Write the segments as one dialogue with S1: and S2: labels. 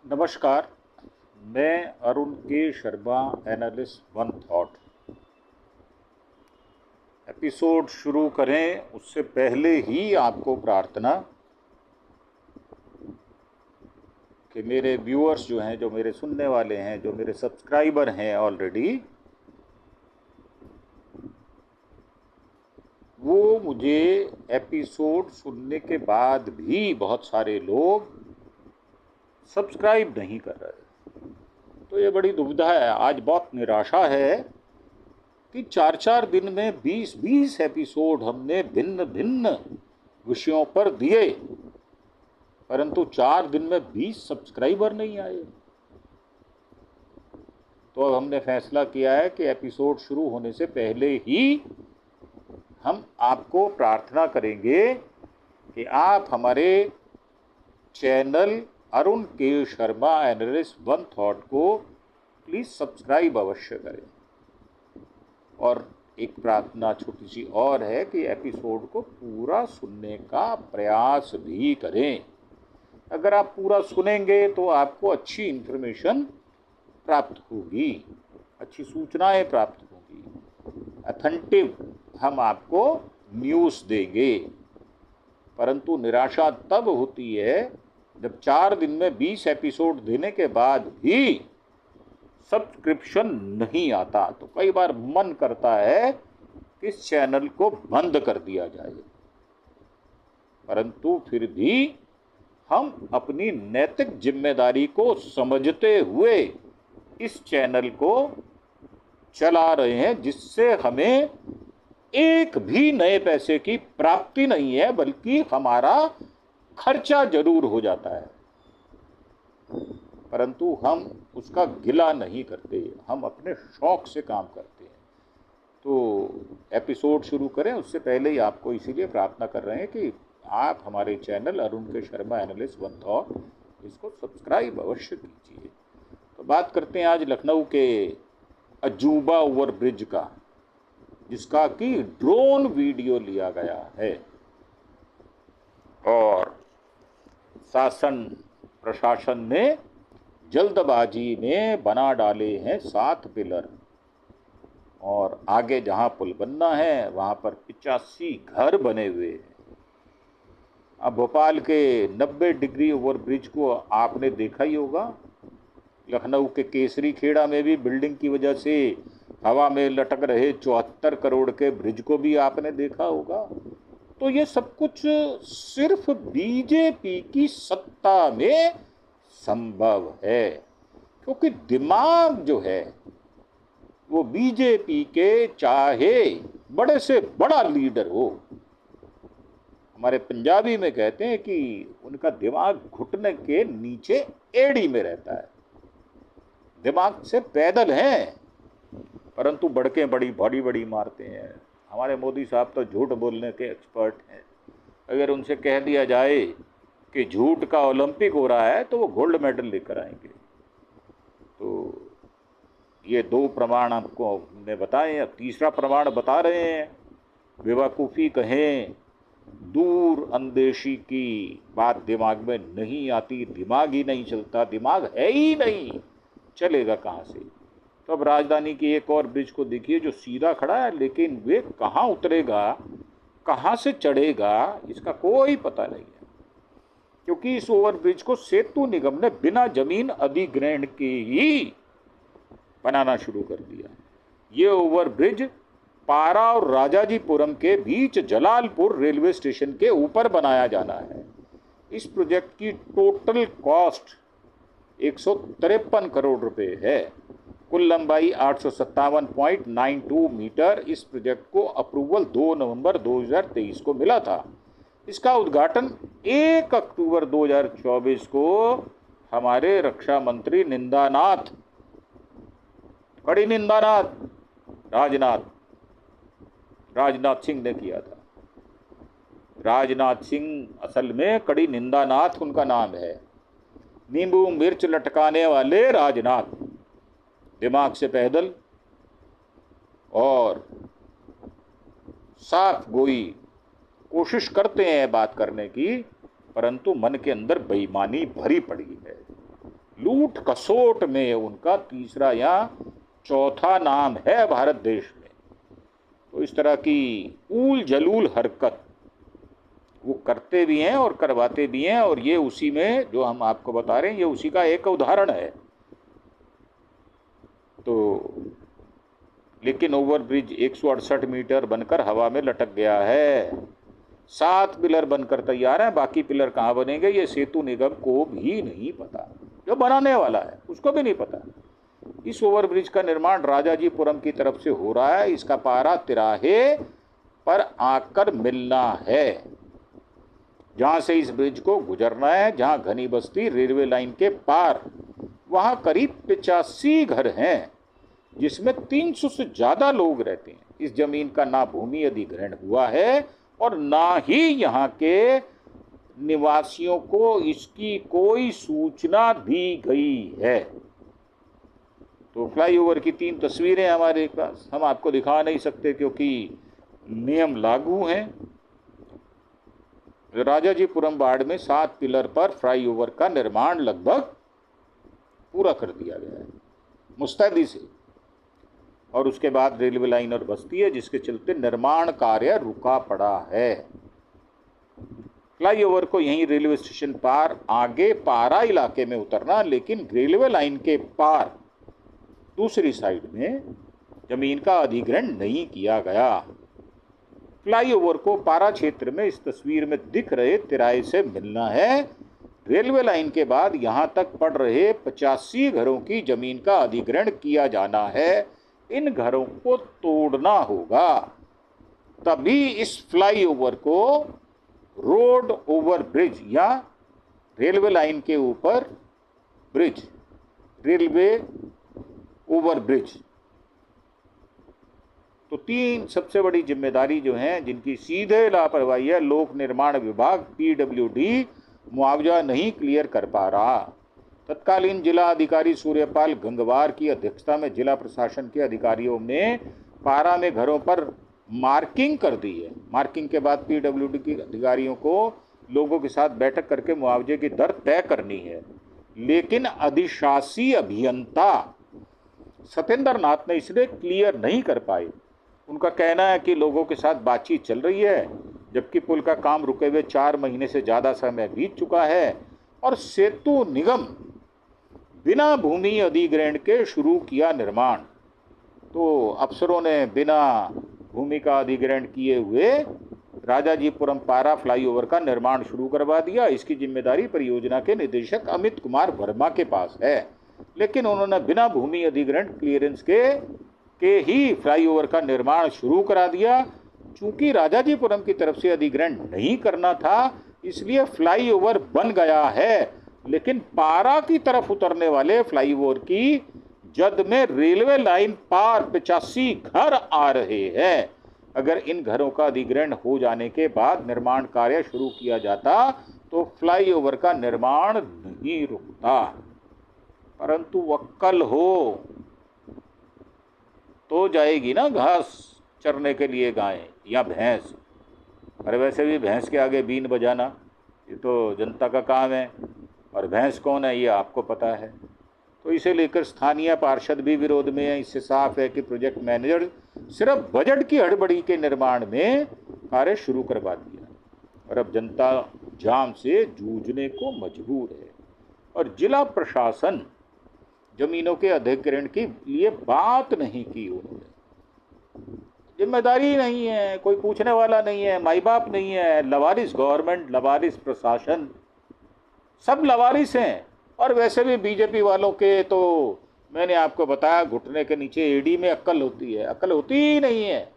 S1: नमस्कार। मैं अरुण के Sharma, analyst one thought. Episode शुरू करें उससे पहले ही आपको प्रार्थना कि मेरे व्यूअर्स जो हैं, जो मेरे सुनने वाले हैं, जो मेरे सब्सक्राइबर हैं ऑलरेडी, वो मुझे एपिसोड सुनने के बाद भी बहुत सारे लोग सब्सक्राइब नहीं कर रहे। तो ये बड़ी दुविधा है। आज बहुत निराशा है कि 4-4 दिन में 20-20 एपिसोड हमने भिन्न भिन्न विषयों पर दिए, परंतु 4 दिन में 20 सब्सक्राइबर नहीं आए। तो अब हमने फैसला किया है कि एपिसोड शुरू होने से पहले ही हम आपको प्रार्थना करेंगे कि आप हमारे चैनल अरुण के शर्मा एनालिस्ट वन थॉट को प्लीज़ सब्सक्राइब अवश्य करें। और एक प्रार्थना छोटी सी और है कि एपिसोड को पूरा सुनने का प्रयास भी करें। अगर आप पूरा सुनेंगे तो आपको अच्छी इन्फॉर्मेशन प्राप्त होगी, अच्छी सूचनाएं प्राप्त होगी, अथेंटिव हम आपको न्यूज़ देंगे। परंतु निराशा तब होती है जब 4 दिन में 20 एपिसोड देने के बाद भी सब्सक्रिप्शन नहीं आता। तो कई बार मन करता है कि इस चैनल को बंद कर दिया जाए, परंतु फिर भी हम अपनी नैतिक जिम्मेदारी को समझते हुए इस चैनल को चला रहे हैं, जिससे हमें एक भी नए पैसे की प्राप्ति नहीं है, बल्कि हमारा खर्चा जरूर हो जाता है, परंतु हम उसका गिला नहीं करते। हम अपने शौक से काम करते हैं। तो एपिसोड शुरू करें उससे पहले ही आपको इसीलिए प्रार्थना कर रहे हैं कि आप हमारे चैनल अरुण के शर्मा एनालिस्ट वन थॉट इसको सब्सक्राइब अवश्य कीजिए। तो बात करते हैं आज लखनऊ के अजूबा ओवर ब्रिज का, जिसका कि ड्रोन वीडियो लिया गया है और शासन प्रशासन ने जल्दबाजी में बना डाले हैं 7 पिलर, और आगे जहां पुल बनना है वहां पर 85 घर बने हुए हैं। अब भोपाल के 90 डिग्री ओवर ब्रिज को आपने देखा ही होगा। लखनऊ के केसरी खेड़ा में भी बिल्डिंग की वजह से हवा में लटक रहे 74 करोड़ के ब्रिज को भी आपने देखा होगा। तो ये सब कुछ सिर्फ बीजेपी की सत्ता में संभव है, क्योंकि दिमाग जो है वो बीजेपी के चाहे बड़े से बड़ा लीडर हो, हमारे पंजाबी में कहते हैं कि उनका दिमाग घुटने के नीचे एड़ी में रहता है। दिमाग से पैदल हैं, परंतु बड़के बड़ी बड़ी मारते हैं। हमारे मोदी साहब तो झूठ बोलने के एक्सपर्ट हैं। अगर उनसे कह दिया जाए कि झूठ का ओलंपिक हो रहा है तो वो गोल्ड मेडल लेकर आएंगे। तो ये 2 प्रमाण आपको हमने बताए। अब तीसरा प्रमाण बता रहे हैं। बेवकूफ़ी कहें, दूर अंदेशी की बात दिमाग में नहीं आती। दिमाग ही नहीं चलता, दिमाग है ही नहीं, चलेगा कहाँ से। तो अब राजधानी की एक और ब्रिज को देखिए जो सीधा खड़ा है, लेकिन वे कहाँ उतरेगा, कहाँ से चढ़ेगा, इसका कोई पता नहीं है, क्योंकि इस ओवरब्रिज को सेतु निगम ने बिना जमीन अधिग्रहण के ही बनाना शुरू कर दिया। ये ओवरब्रिज पारा और राजाजीपुरम के बीच जलालपुर रेलवे स्टेशन के ऊपर बनाया जाना है। इस प्रोजेक्ट की टोटल कॉस्ट 153 करोड़ रुपए है। कुल लंबाई 857.92 मीटर। इस प्रोजेक्ट को अप्रूवल 2 नवंबर 2023 को मिला था। इसका उद्घाटन 1 अक्टूबर 2024 को हमारे रक्षा मंत्री निंदानाथ, कड़ी निंदानाथ राजनाथ सिंह ने किया था। राजनाथ सिंह असल में कड़ी निंदानाथ उनका नाम है। नींबू मिर्च लटकाने वाले राजनाथ, दिमाग से पैदल और साफ गोई कोशिश करते हैं बात करने की, परंतु मन के अंदर बेईमानी भरी पड़ी है। लूट खसोट में उनका तीसरा या चौथा नाम है भारत देश में। तो इस तरह की ऊल जलूल हरकत वो करते भी हैं और करवाते भी हैं, और ये उसी में जो हम आपको बता रहे हैं ये उसी का एक उदाहरण है। तो लेकिन ओवरब्रिज 168 मीटर बनकर हवा में लटक गया है। 7 पिलर बनकर तैयार हैं, बाकी पिलर कहाँ बनेंगे ये सेतु निगम को भी नहीं पता, जो बनाने वाला है उसको भी नहीं पता। इस ओवरब्रिज का निर्माण राजाजीपुरम की तरफ से हो रहा है। इसका पारा तिराहे पर आकर मिलना है, जहाँ से इस ब्रिज को गुजरना है, जहाँ घनी बस्ती रेलवे लाइन के पार, वहाँ करीब 85 घर हैं जिसमें 300 से ज़्यादा लोग रहते हैं। इस जमीन का ना भूमि अधिग्रहण हुआ है और ना ही यहाँ के निवासियों को इसकी कोई सूचना दी गई है। तो फ्लाईओवर की 3 तस्वीरें हमारे पास, हम आपको दिखा नहीं सकते क्योंकि नियम लागू हैं। राजाजीपुरम वार्ड में 7 पिलर पर फ्लाईओवर का निर्माण लगभग पूरा कर दिया गया है मुस्तैदी से, और उसके बाद रेलवे लाइन और बस्ती है जिसके चलते निर्माण कार्य रुका पड़ा है। फ्लाईओवर को यहीं रेलवे स्टेशन पार आगे पारा इलाके में उतरना, लेकिन रेलवे लाइन के पार दूसरी साइड में जमीन का अधिग्रहण नहीं किया गया। फ्लाईओवर को पारा क्षेत्र में इस तस्वीर में दिख रहे तिराहे से मिलना है। रेलवे लाइन के बाद यहां तक पड़ रहे 85 घरों की जमीन का अधिग्रहण किया जाना है। इन घरों को तोड़ना होगा, तभी इस फ्लाईओवर को रोड ओवर ब्रिज या रेलवे लाइन के ऊपर ब्रिज, रेलवे ओवर ब्रिज। तो 3 सबसे बड़ी जिम्मेदारी जो हैं जिनकी सीधे लापरवाही है, लोक निर्माण विभाग PWD मुआवजा नहीं क्लियर कर पा रहा। तत्कालीन जिला अधिकारी सूर्यपाल गंगवार की अध्यक्षता में जिला प्रशासन के अधिकारियों ने पारा में घरों पर मार्किंग कर दी है। मार्किंग के बाद PWD के अधिकारियों को लोगों के साथ बैठक करके मुआवजे की दर तय करनी है, लेकिन अधिशासी अभियंता सत्येंद्र नाथ ने इसे क्लियर नहीं कर पाए। उनका कहना है कि लोगों के साथ बातचीत चल रही है, जबकि पुल का काम रुके हुए 4 महीने से ज़्यादा समय बीत चुका है और सेतु निगम बिना भूमि अधिग्रहण के शुरू किया निर्माण। तो अफसरों ने बिना भूमि का अधिग्रहण किए हुए राजाजीपुरम पारा फ्लाईओवर का निर्माण शुरू करवा दिया। इसकी जिम्मेदारी परियोजना के निदेशक अमित कुमार वर्मा के पास है, लेकिन उन्होंने बिना भूमि अधिग्रहण क्लियरेंस के ही फ्लाईओवर का निर्माण शुरू करा दिया। चूंकि राजाजीपुरम की तरफ से अधिग्रहण नहीं करना था, इसलिए फ्लाईओवर बन गया है, लेकिन पारा की तरफ उतरने वाले फ्लाईओवर की जद में रेलवे लाइन पार 85 घर आ रहे हैं। अगर इन घरों का अधिग्रहण हो जाने के बाद निर्माण कार्य शुरू किया जाता तो फ्लाईओवर का निर्माण नहीं रुकता, परंतु वक्कल हो तो जाएगी ना घास चरने के लिए गाय या भैंस। और वैसे भी भैंस के आगे बीन बजाना ये तो जनता का काम है, और भैंस कौन है ये आपको पता है। तो इसे लेकर स्थानीय पार्षद भी विरोध में है। इससे साफ है कि प्रोजेक्ट मैनेजर सिर्फ बजट की हड़बड़ी के निर्माण में कार्य शुरू करवा दिया और अब जनता जाम से जूझने को मजबूर है। और जिला प्रशासन जमीनों के अधिग्रहण के लिए बात नहीं की, उन्होंने जिम्मेदारी नहीं है, कोई पूछने वाला नहीं है, माई बाप नहीं है, लवारिस गवर्नमेंट, लवारिस प्रशासन, सब लवारिस हैं। और वैसे भी बीजेपी वालों के तो मैंने आपको बताया घुटने के नीचे एडी में अक्ल होती है, अक्ल होती ही नहीं है।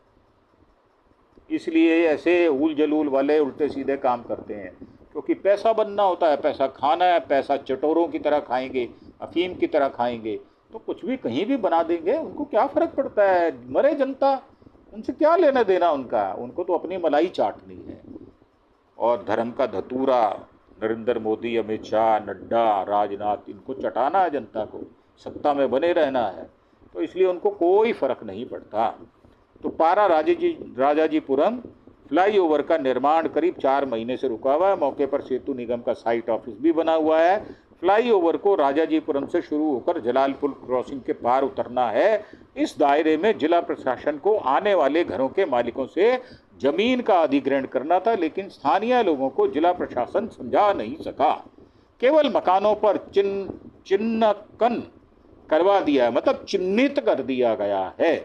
S1: इसलिए ऐसे उल जलूल वाले उल्टे सीधे काम करते हैं, क्योंकि पैसा बनना होता है, पैसा खाना है, पैसा चटोरों की तरह खाएंगे, अफीम की तरह खाएंगे, तो कुछ भी कहीं भी बना देंगे, उनको क्या फ़र्क पड़ता है। मरे जनता, उनसे क्या लेना देना उनका, उनको तो अपनी मलाई चाटनी है। और धर्म का धतूरा नरेंद्र मोदी, अमित शाह, नड्डा, राजनाथ, इनको चटाना है जनता को, सत्ता में बने रहना है, तो इसलिए उनको कोई फ़र्क नहीं पड़ता। तो पारा राजाजीपुरम फ्लाईओवर का निर्माण करीब 4 महीने से रुका हुआ है। मौके पर सेतु निगम का साइट ऑफिस भी बना हुआ है। फ्लाईओवर को राजाजीपुरम से शुरू होकर जलालपुर क्रॉसिंग के पार उतरना है। इस दायरे में जिला प्रशासन को आने वाले घरों के मालिकों से जमीन का अधिग्रहण करना था, लेकिन स्थानीय लोगों को जिला प्रशासन समझा नहीं सका। केवल मकानों पर चिन्हांकन करवा दिया है, मतलब चिन्हित कर दिया गया है,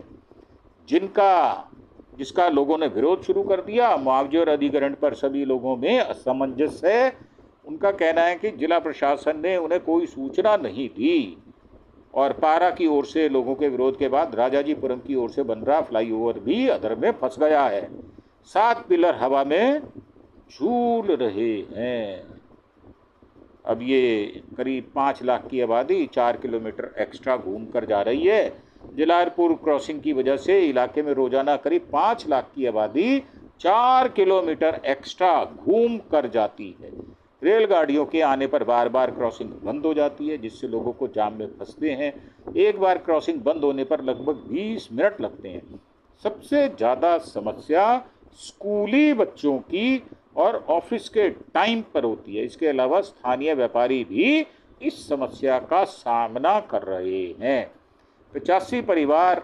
S1: जिसका लोगों ने विरोध शुरू कर दिया। मुआवजे और अधिग्रहण पर सभी लोगों में असमंजस है। उनका कहना है कि जिला प्रशासन ने उन्हें कोई सूचना नहीं दी और पारा की ओर से लोगों के विरोध के बाद राजाजीपुरम की ओर से बन रहा फ्लाईओवर भी अधर में फंस गया है। 7 पिलर हवा में झूल रहे हैं। अब ये करीब 5 लाख की आबादी 4 किलोमीटर एक्स्ट्रा घूम कर जा रही है। जलालपुर क्रॉसिंग की वजह से इलाके में रोजाना करीब 5 लाख की आबादी 4 किलोमीटर एक्स्ट्रा घूम कर जाती है। रेलगाड़ियों के आने पर बार बार क्रॉसिंग बंद हो जाती है, जिससे लोगों को जाम में फंसते हैं। एक बार क्रॉसिंग बंद होने पर लगभग 20 मिनट लगते हैं। सबसे ज़्यादा समस्या स्कूली बच्चों की और ऑफिस के टाइम पर होती है। इसके अलावा स्थानीय व्यापारी भी इस समस्या का सामना कर रहे हैं। 85 परिवार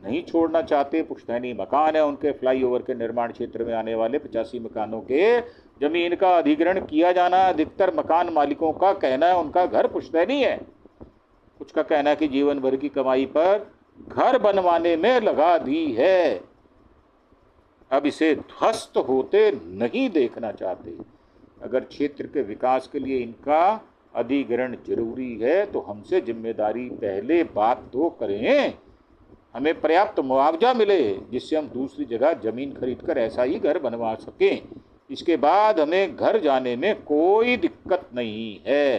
S1: नहीं छोड़ना चाहते। पुश्तैनी मकान है उनके। फ्लाईओवर के निर्माण क्षेत्र में आने वाले 85 मकानों के जमीन का अधिग्रहण किया जाना। अधिकतर मकान मालिकों का कहना है उनका घर पुश्तैनी है। कुछ का कहना है कि जीवन भर की कमाई पर घर बनवाने में लगा दी है, अब इसे ध्वस्त होते नहीं देखना चाहते। अगर क्षेत्र के विकास के लिए इनका अधिग्रहण जरूरी है तो हमसे जिम्मेदारी पहले बात तो करें। हमें पर्याप्त मुआवजा मिले जिससे हम दूसरी जगह जमीन खरीदकर ऐसा ही घर बनवा सकें। इसके बाद हमें घर जाने में कोई दिक्कत नहीं है।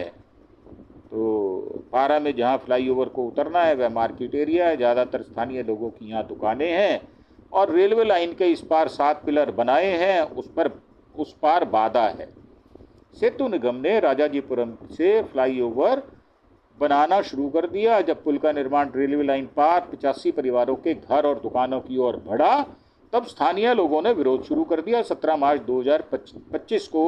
S1: तो पारा में जहाँ फ्लाईओवर को उतरना है वह मार्केट एरिया है। ज़्यादातर स्थानीय लोगों की यहाँ दुकानें हैं और रेलवे लाइन के इस पार 7 पिलर बनाए हैं, उस पार बाधा है। सेतु निगम ने राजाजीपुरम से फ्लाईओवर बनाना शुरू कर दिया। जब पुल का निर्माण रेलवे लाइन पार 85 परिवारों के घर और दुकानों की ओर बढ़ा, तब स्थानीय लोगों ने विरोध शुरू कर दिया। 17 मार्च 2025 को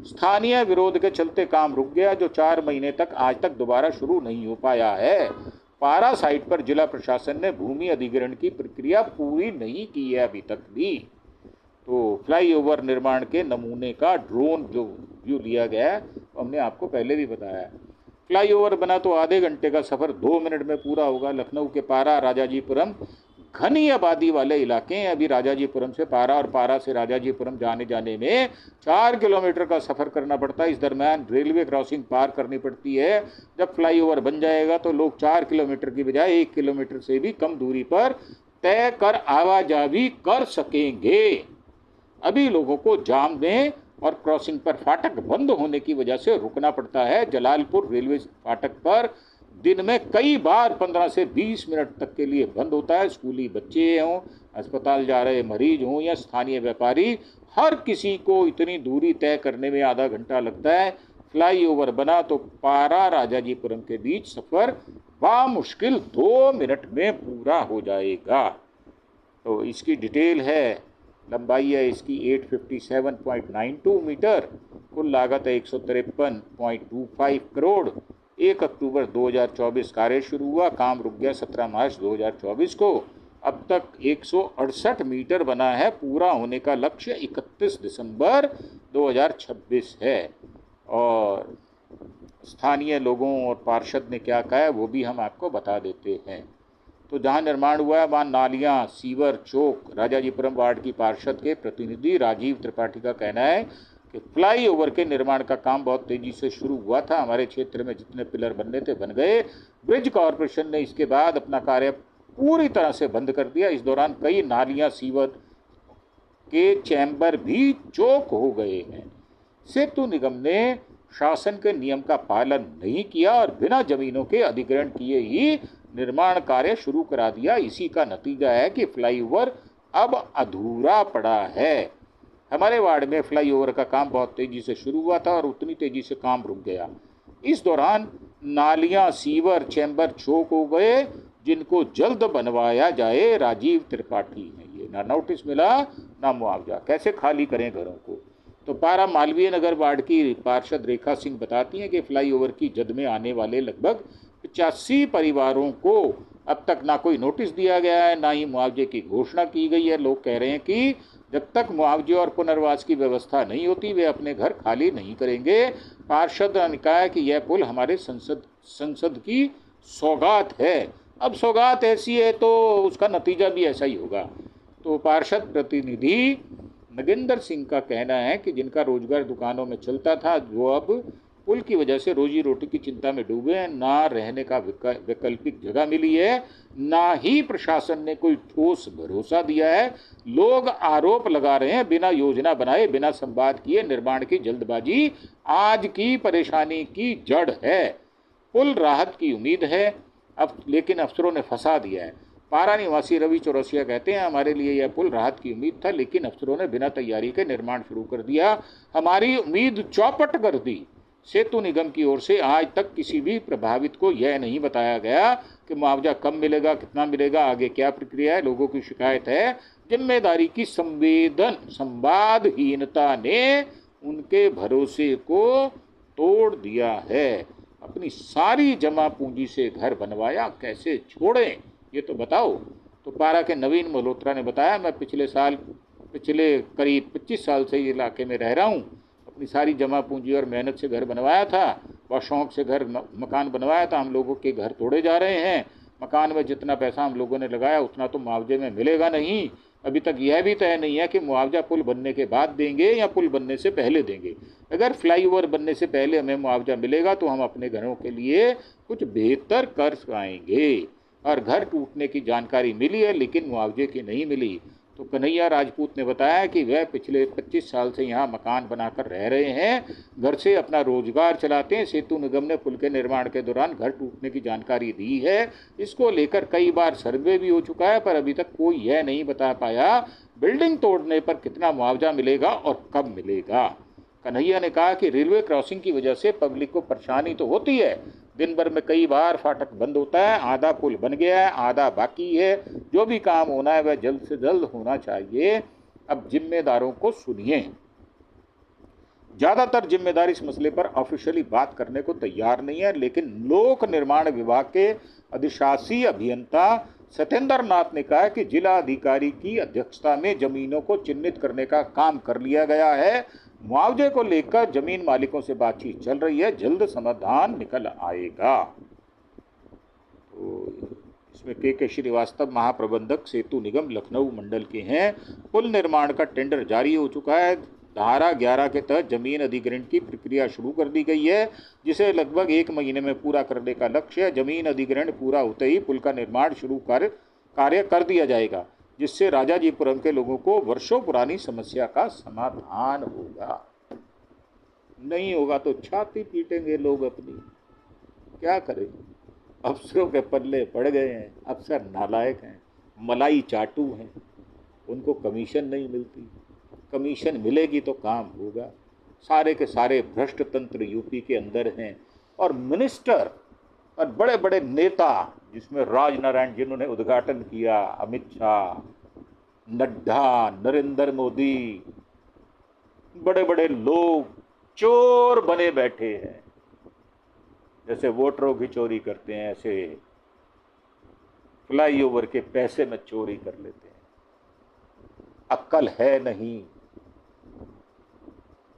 S1: स्थानीय विरोध के चलते काम रुक गया, जो 4 महीने तक आज तक दोबारा शुरू नहीं हो पाया है। पारा साइट पर जिला प्रशासन ने भूमि अधिग्रहण की प्रक्रिया पूरी नहीं की है अभी तक भी। तो फ्लाईओवर निर्माण के नमूने का ड्रोन व्यू लिया गया है, तो हमने आपको पहले भी बताया। फ्लाईओवर बना तो आधे घंटे का सफ़र 2 मिनट में पूरा होगा। लखनऊ के पारा राजाजीपुरम घनी आबादी वाले इलाके हैं। अभी राजाजीपुरम से पारा और पारा से राजाजीपुरम जाने में 4 किलोमीटर का सफ़र करना पड़ता है। इस दरम्यान रेलवे क्रॉसिंग पार करनी पड़ती है। जब फ्लाईओवर बन जाएगा तो लोग 4 किलोमीटर की बजाय 1 किलोमीटर से भी कम दूरी पर तय कर आवाजाही कर सकेंगे। अभी लोगों को जाम में और क्रॉसिंग पर फाटक बंद होने की वजह से रुकना पड़ता है। जलालपुर रेलवे फाटक पर दिन में कई बार 15 से 20 मिनट तक के लिए बंद होता है। स्कूली बच्चे हों, अस्पताल जा रहे मरीज हों या स्थानीय व्यापारी, हर किसी को इतनी दूरी तय करने में आधा घंटा लगता है। फ्लाईओवर बना तो पारा राजाजीपुरम के बीच सफ़र बामुश्किल 2 मिनट में पूरा हो जाएगा। तो इसकी डिटेल है। लंबाई है इसकी 857.92 मीटर। कुल लागत है 153.25 करोड़। 1 अक्टूबर 2024 कार्य शुरू हुआ। काम रुक गया 17 मार्च 2024 को। अब तक 168 मीटर बना है। पूरा होने का लक्ष्य 31 दिसंबर 2026 है। और स्थानीय लोगों और पार्षद ने क्या कहा है वो भी हम आपको बता देते हैं। तो जहाँ निर्माण हुआ है वहाँ नालियाँ, सीवर, चौक। राजाजीपुरम वार्ड की पार्षद के प्रतिनिधि राजीव त्रिपाठी का कहना है कि फ्लाईओवर के निर्माण का काम बहुत तेज़ी से शुरू हुआ था। हमारे क्षेत्र में जितने पिलर बनने थे बन गए। ब्रिज कॉरपोरेशन ने इसके बाद अपना कार्य पूरी तरह से बंद कर दिया। इस दौरान कई नालियाँ, सीवर के चैम्बर भी चौक हो गए हैं। सेतु निगम ने शासन के नियम का पालन नहीं किया और बिना जमीनों के अधिग्रहण किए ही निर्माण कार्य शुरू करा दिया। इसी का नतीजा है कि फ्लाईओवर अब अधूरा पड़ा है। हमारे वार्ड में फ्लाईओवर का काम बहुत तेज़ी से शुरू हुआ था और उतनी तेज़ी से काम रुक गया। इस दौरान नालियाँ, सीवर, चैम्बर चौक हो गए, जिनको जल्द बनवाया जाए। राजीव त्रिपाठी ने ये ना नोटिस मिला ना मुआवजा। कैसे खाली करें घरों को। तो पारा मालवीय नगर वार्ड की पार्षद रेखा सिंह बताती हैं कि फ्लाईओवर की जद में आने वाले लगभग 85 परिवारों को अब तक ना कोई नोटिस दिया गया है, ना ही मुआवजे की घोषणा की गई है। लोग कह रहे हैं कि जब तक मुआवजे और पुनर्वास की व्यवस्था नहीं होती वे अपने घर खाली नहीं करेंगे। पार्षद ने कहा कि यह पुल हमारे संसद की सौगात है। अब सौगात ऐसी है तो उसका नतीजा भी ऐसा ही होगा। तो पार्षद प्रतिनिधि नगेंद्र सिंह का कहना है कि जिनका रोजगार दुकानों में चलता था, जो अब पुल की वजह से रोजी रोटी की चिंता में डूबे हैं, ना रहने का वैकल्पिक जगह मिली है, ना ही प्रशासन ने कोई ठोस भरोसा दिया है। लोग आरोप लगा रहे हैं बिना योजना बनाए, बिना संवाद किए निर्माण की जल्दबाजी आज की परेशानी की जड़ है। पुल राहत की उम्मीद है, अब लेकिन अफसरों ने फंसा दिया है। पारा निवासी रवि चौरसिया कहते हैं, हमारे लिए यह पुल राहत की उम्मीद था, लेकिन अफसरों ने बिना तैयारी के निर्माण शुरू कर दिया, हमारी उम्मीद चौपट कर दी। सेतु निगम की ओर से आज तक किसी भी प्रभावित को यह नहीं बताया गया कि मुआवजा कब मिलेगा, कितना मिलेगा, आगे क्या प्रक्रिया है। लोगों की शिकायत है जिम्मेदारी की संवादहीनता ने उनके भरोसे को तोड़ दिया है। अपनी सारी जमा पूंजी से घर बनवाया, कैसे छोड़ें ये तो बताओ। तो पारा के नवीन मल्होत्रा ने बताया, मैं पिछले करीब 25 साल से ये इलाके में रह रहा हूँ। अपनी सारी जमा पूंजी और मेहनत से घर बनवाया था, व शौक से मकान बनवाया था। हम लोगों के घर तोड़े जा रहे हैं। मकान में जितना पैसा हम लोगों ने लगाया उतना तो मुआवजे में मिलेगा नहीं। अभी तक यह भी तय नहीं है कि मुआवजा पुल बनने के बाद देंगे या पुल बनने से पहले देंगे। अगर फ्लाईओवर बनने से पहले हमें मुआवजा मिलेगा तो हम अपने घरों के लिए कुछ बेहतर कर पाएंगे। और घर टूटने की जानकारी मिली है लेकिन मुआवजे की नहीं मिली। तो कन्हैया राजपूत ने बताया कि वह पिछले 25 साल से यहाँ मकान बनाकर रह रहे हैं, घर से अपना रोजगार चलाते हैं। सेतु निगम ने पुल के निर्माण के दौरान घर टूटने की जानकारी दी है। इसको लेकर कई बार सर्वे भी हो चुका है, पर अभी तक कोई यह नहीं बता पाया बिल्डिंग तोड़ने पर कितना मुआवजा मिलेगा और कब मिलेगा। कन्हैया ने कहा कि रेलवे क्रॉसिंग की वजह से पब्लिक को परेशानी तो होती है। दिन भर में कई बार फाटक बंद होता है, आधा पुल बन गया है, आधा बाकी है। जो भी काम होना है वह जल्द से जल्द होना चाहिए। अब जिम्मेदारों को सुनिए। ज़्यादातर जिम्मेदार इस मसले पर ऑफिशियली बात करने को तैयार नहीं है, लेकिन लोक निर्माण विभाग के अधिशासी अभियंता सत्येंद्र नाथ ने कहा कि जिला अधिकारी की अध्यक्षता में जमीनों को चिन्हित करने का काम कर लिया गया है। मुआवजे को लेकर जमीन मालिकों से बातचीत चल रही है, जल्द समाधान निकल आएगा। तो इसमें के श्रीवास्तव महाप्रबंधक सेतु निगम लखनऊ मंडल के हैं। पुल निर्माण का टेंडर जारी हो चुका है। धारा 11 के तहत जमीन अधिग्रहण की प्रक्रिया शुरू कर दी गई है, जिसे लगभग 1 महीने में पूरा करने का लक्ष्य है। जमीन अधिग्रहण पूरा होते ही पुल का निर्माण कार्य कर दिया जाएगा, जिससे राजाजीपुरम के लोगों को वर्षों पुरानी समस्या का समाधान होगा। नहीं होगा तो छाती पीटेंगे लोग अपनी। क्या करें, अफसरों के पल्ले पड़ गए हैं। अफसर नालायक हैं, मलाई चाटू हैं, उनको कमीशन नहीं मिलती। कमीशन मिलेगी तो काम होगा। सारे के सारे भ्रष्ट तंत्र यूपी के अंदर हैं, और मिनिस्टर और बड़े बड़े नेता, जिसमें राजनारायण जिन्होंने उद्घाटन किया, अमित शाह, नड्डा, नरेंद्र मोदी, बड़े बड़े लोग चोर बने बैठे हैं। जैसे वोटरों की चोरी करते हैं, ऐसे फ्लाईओवर के पैसे में चोरी कर लेते हैं। अक्ल है नहीं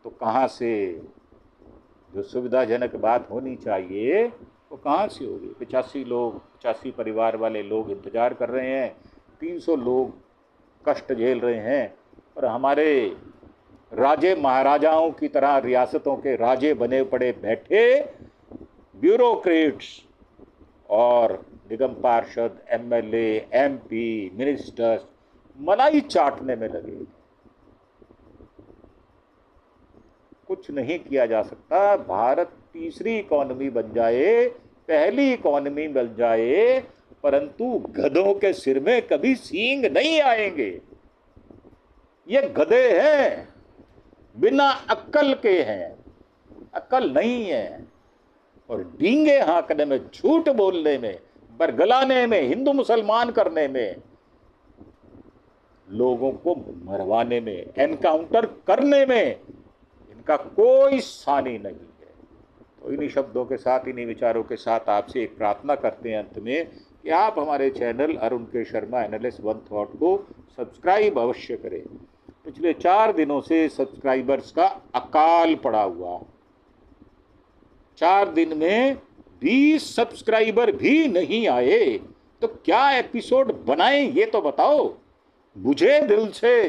S1: तो कहाँ से जो सुविधाजनक बात होनी चाहिए वो कहाँ से होगी। 85 परिवार वाले लोग इंतजार कर रहे हैं, 300 लोग कष्ट झेल रहे हैं, और हमारे राजे महाराजाओं की तरह रियासतों के राजे बने पड़े बैठे ब्यूरोक्रेट्स और निगम पार्षद, एमएलए, एमपी, मिनिस्टर्स मलाई चाटने में लगे। कुछ नहीं किया जा सकता। भारत तीसरी इकॉनमी बन जाए, पहली इकॉनमी बन जाए, परंतु गधों के सिर में कभी सींग नहीं आएंगे। ये गधे हैं, बिना अक्ल के हैं, अक्ल नहीं है। और डींगे हाँकने में, झूठ बोलने में, बरगलाने में, हिंदू मुसलमान करने में, लोगों को मरवाने में, एनकाउंटर करने में इनका कोई सानी नहीं है। तो इन्हीं शब्दों के साथ, इन्हीं विचारों के साथ आपसे एक प्रार्थना करते हैं अंत में कि आप हमारे चैनल अरुण के शर्मा एनालिस्ट वन थॉट को सब्सक्राइब अवश्य करें। पिछले 4 दिनों से सब्सक्राइबर्स का अकाल पड़ा हुआ, 4 दिन में 20 सब्सक्राइबर भी नहीं आए, तो क्या एपिसोड बनाएं ये तो बताओ। बुझे दिल से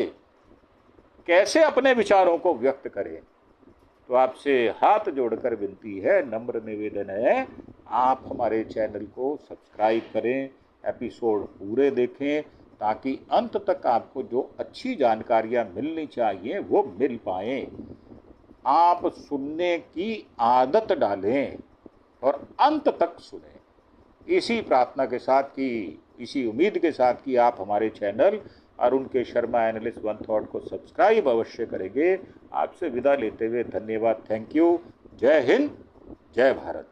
S1: कैसे अपने विचारों को व्यक्त करें। तो आपसे हाथ जोड़कर विनती है, नम्र निवेदन है, आप हमारे चैनल को सब्सक्राइब करें, एपिसोड पूरे देखें, ताकि अंत तक आपको जो अच्छी जानकारियां मिलनी चाहिए वो मिल पाएँ। आप सुनने की आदत डालें और अंत तक सुनें। इसी प्रार्थना के साथ कि, इसी उम्मीद के साथ कि आप हमारे चैनल अरुण के शर्मा एनालिस्ट वन थॉट को सब्सक्राइब अवश्य करेंगे। आपसे विदा लेते हुए धन्यवाद, थैंक यू, जय हिंद, जय भारत।